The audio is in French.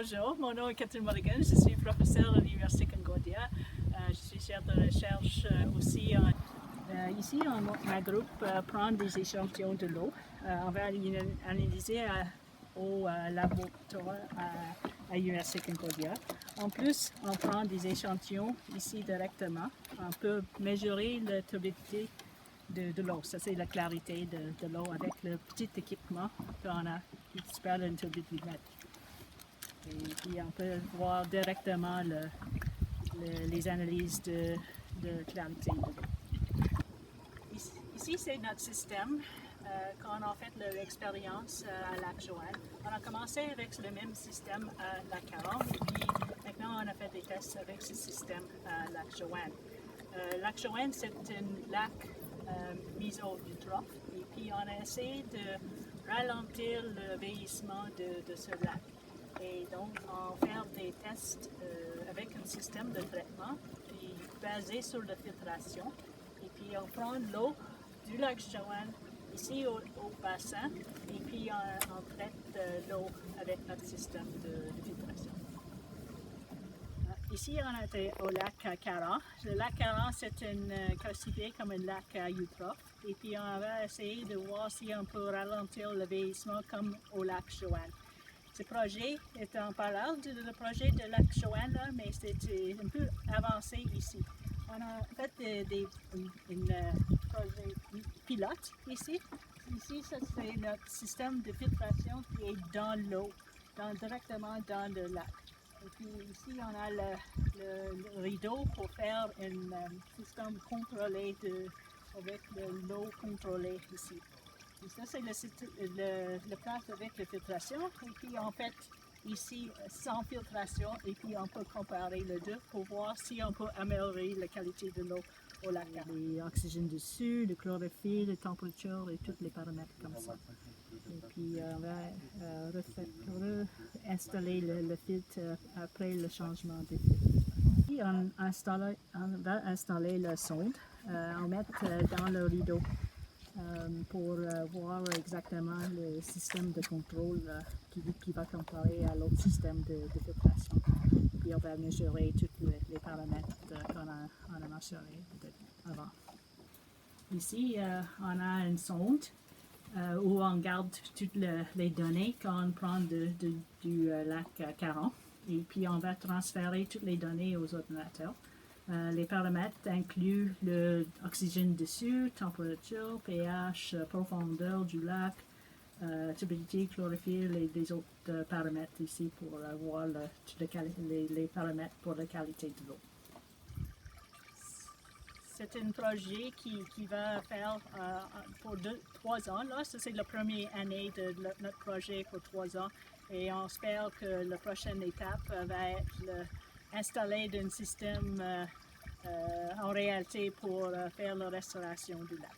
Bonjour, mon nom est Catherine Mulligan, je suis professeure à l'Université Concordia. Je suis chef de recherche aussi. Ici, ma groupe prend des échantillons de l'eau. On va analyser au laboratoire à l'Université Concordia. En plus, on prend des échantillons ici directement. On peut mesurer la turbidité de l'eau. Ça, c'est la clarité de l'eau avec le petit équipement qu'on a qui s'appelle une turbidimètre. Et puis on peut voir directement les analyses de clarité de l'eau. Ici, c'est notre système. Quand on a fait l'expérience à Lac-Joanne, on a commencé avec le même système à Lac-Caron, et puis maintenant on a fait des tests avec ce système à Lac-Joanne. Lac-Joanne, c'est un lac méso-eutrophe, et puis on a essayé de ralentir le vieillissement de ce lac. Et donc, on fait des tests avec un système de traitement puis basé sur la filtration. Et puis, on prend l'eau du lac Joanne ici au bassin et puis on traite l'eau avec notre système de filtration. Ici, on était au lac Caron. Le lac Caron, c'est classifié comme un lac eutrophe. Et puis, on va essayer de voir si on peut ralentir le vieillissement comme au lac Joanne. Ce projet est en parallèle du projet de lac Joanne, mais c'est un peu avancé ici. On a fait un projet pilote ici. Ici, c'est notre système de filtration qui est dans l'eau, directement dans le lac. Et puis ici, on a le rideau pour faire un système contrôlé avec de l'eau contrôlée ici. Et ça, c'est le place avec la filtration. Et puis, en fait, ici, sans filtration, et puis on peut comparer les deux pour voir si on peut améliorer la qualité de l'eau au lac. L'oxygène dessus, le chlorophylle, la température et tous les paramètres comme ça. Et puis, on va réinstaller le filtre après le changement de filtre. Puis, on va installer la sonde, on met dans le rideau. Pour voir exactement le système de contrôle qui va comparer à l'autre système de filtration. Puis on va mesurer tous les paramètres qu'on a mentionnés avant. Ici, on a une sonde où on garde toutes les données qu'on prend du lac Caron. Et puis on va transférer toutes les données aux ordinateurs. Les paramètres incluent l'oxygène dessus, température, pH, profondeur du lac, turbidité, chlorophylle et des autres paramètres ici pour voir les paramètres pour la qualité de l'eau. C'est un projet qui va faire pour 3 ans. Là, c'est la première année de notre projet pour 3 ans et on espère que la prochaine étape va être installer un système en réalité pour faire la restauration du lac.